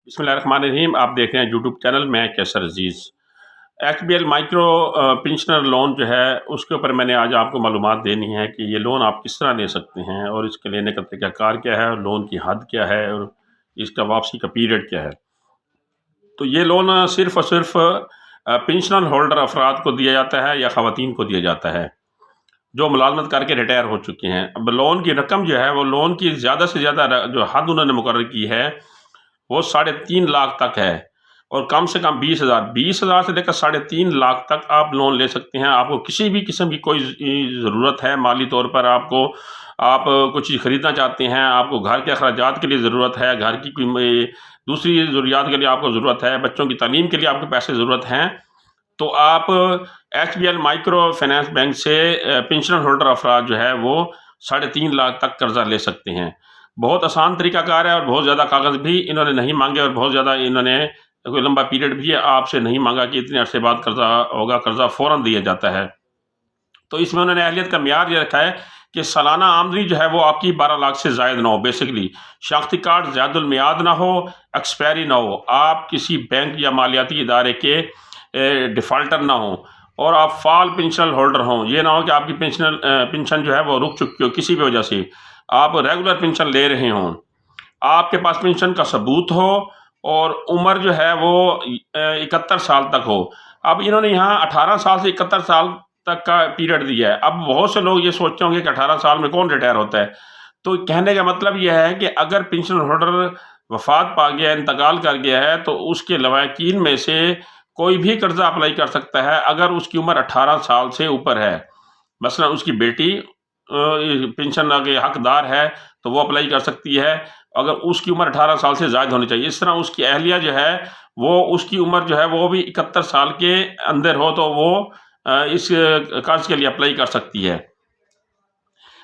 बिस्मिल्लाहिर्रहमानिर्रहीम। आप देख रहे हैं यूट्यूब चैनल, मैं कैसर अजीज़। HBL माइक्रो पेंशनर लोन जो है उसके ऊपर मैंने आज आपको मालूमात देनी है कि ये लोन आप किस तरह ले सकते हैं और इसके लेने का तरीक़ाकार क्या है और लोन की हद क्या है और इसका वापसी का पीरियड क्या है। तो ये लोन सिर्फ़ और सिर्फ़ पेंशनर होल्डर अफराद को दिया जाता है या ख़वातीन को दिया जाता है जो मुलाज़मत करके रिटायर हो चुके हैं। अब लोन की रकम जो है वो लोन की ज़्यादा से ज़्यादा जो हद उन्होंने मुकर्रर की है वो 3.5 लाख तक है और कम से कम 20,000 से लेकर 3.5 लाख तक आप लोन ले सकते हैं। आपको किसी भी किस्म की कोई ज़रूरत है माली तौर पर, आप कुछ चीज़ ख़रीदना चाहते हैं, आपको घर के अखराजात के लिए ज़रूरत है, घर की कोई दूसरी ज़रूरियात के लिए आपको ज़रूरत है, बच्चों की तालीम के लिए आपको पैसे ज़रूरत हैं, तो आप HBL माइक्रो फाइनेंस बैंक से पेंशनर होल्डर अफराद जो है वो 3.5 लाख तक कर्ज़ा ले सकते हैं। बहुत आसान तरीक़ाकार है और बहुत ज़्यादा कागज़ भी इन्होंने नहीं मांगे और बहुत ज़्यादा इन्होंने कोई लंबा पीरियड भी आपसे नहीं मांगा कि इतने अरसे बाद कर्ज़ा होगा, कर्ज़ा फ़ौरन दिया जाता है। तो इसमें उन्होंने अहलियत का मियार ये रखा है कि सालाना आमदनी जो है वो आपकी 12 लाख से ज़ायद ना हो। बेसिकली शनाख्ती कार्ड ज़्यादुल मियाद ना हो, एक्सपायरी ना हो, आप किसी बैंक या मालियाती इदारे के डिफ़ाल्टर ना हो और आप फ़ाल पेंशनर होल्डर हों। ये ना हो कि आपकी पेंशन जो है वो रुक चुकी हो किसी भी वजह से, आप रेगुलर पेंशन ले रहे हों, आपके पास पेंशन का सबूत हो और उम्र जो है वो 71 साल तक हो। अब इन्होंने यहाँ 18 साल से 71 साल तक का पीरियड दिया है। अब बहुत से लोग ये सोचते होंगे कि 18 साल में कौन रिटायर होता है। तो कहने का मतलब यह है कि अगर पेंशन होल्डर वफ़ात पा गया, इंतकाल कर गया है, तो उसके लवाकिन में से कोई भी कर्ज़ा अप्लाई कर सकता है अगर उसकी उम्र 18 साल से ऊपर है। मसलन उसकी बेटी पेंशन के हकदार है तो वो अप्लाई कर सकती है, अगर उसकी उम्र 18 साल से ज़्यादा होनी चाहिए। इस तरह उसकी अहलिया जो है वो उसकी उम्र जो है वो भी 71 साल के अंदर हो तो वो इस कर्ज़ के लिए अप्लाई कर सकती है।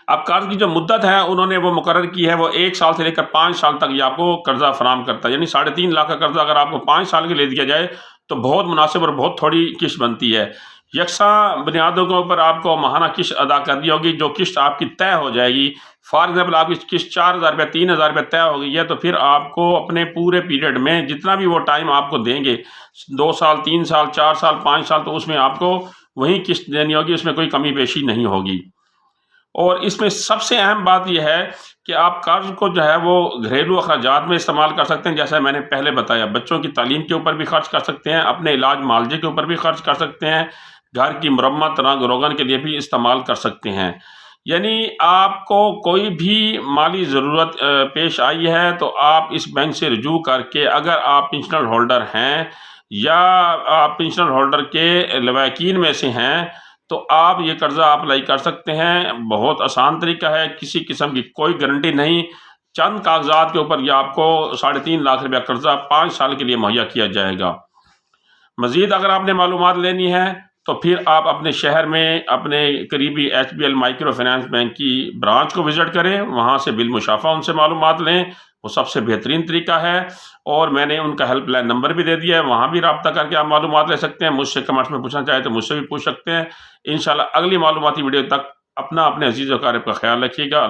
अब कर्ज़ की जो मुद्दत है उन्होंने वो मुकर्रर की है, वो 1 साल से लेकर 5 साल तक ये आपको कर्ज़ा फराहम करता है। यानी 3.5 लाख का कर्ज़ा अगर आपको 5 साल के लिए दिया जाए तो बहुत मुनासिब और बहुत थोड़ी किश्त बनती है। यकसा बुनियादों के ऊपर आपको माहाना किश्त अदा करनी होगी, जो किश्त आपकी तय हो जाएगी। फॉर एग्ज़ाम्पल आपकी किश्त 4,000 रुपये 3,000 रुपये तय हो गई है तो फिर आपको अपने पूरे पीरियड में जितना भी वो टाइम आपको देंगे, 2 साल, 3 साल, 4 साल, 5 साल, तो उसमें आपको वही किश्त देनी होगी, उसमें कोई कमी पेशी नहीं होगी। और इसमें सबसे अहम बात यह है कि आप कर्ज़ को जो है वो घरेलू अखराजात में इस्तेमाल कर सकते हैं। जैसा मैंने पहले बताया, बच्चों की तालीम के ऊपर भी खर्च कर सकते हैं, अपने इलाज मुआलजे के ऊपर भी खर्च कर सकते हैं, घर की मरम्मत रंग रोगन के लिए भी इस्तेमाल कर सकते हैं। यानी आपको कोई भी माली ज़रूरत पेश आई है तो आप इस बैंक से रुजू करके, अगर आप पेंशनर होल्डर हैं या आप पेंशनर होल्डर के लवाकिन में से हैं, तो आप ये कर्ज़ा अप्लाई कर सकते हैं। बहुत आसान तरीका है, किसी किस्म की कोई गारंटी नहीं, चंद कागज़ात के ऊपर ये आपको 3.5 लाख रुपया कर्ज़ा 5 साल के लिए मुहैया किया जाएगा। मज़ीद अगर आपने मालूमात लेनी है तो फिर आप अपने शहर में अपने करीबी HBL माइक्रो फाइनेंस बैंक की ब्रांच को विज़िट करें, वहाँ से बिलमुशाफ़ा उनसे मालूमात लें, वो सबसे बेहतरीन तरीका है। और मैंने उनका हेल्पलाइन नंबर भी दे दिया है, वहाँ भी रब्ता करके आप मालूमात ले सकते हैं। मुझसे कमेंट्स में पूछना चाहें तो मुझसे भी पूछ सकते हैं। इंशाअल्लाह अगली मालूमाती वीडियो तक अपने अज़ीज़ व अक़ारिब का ख्याल रखिएगा।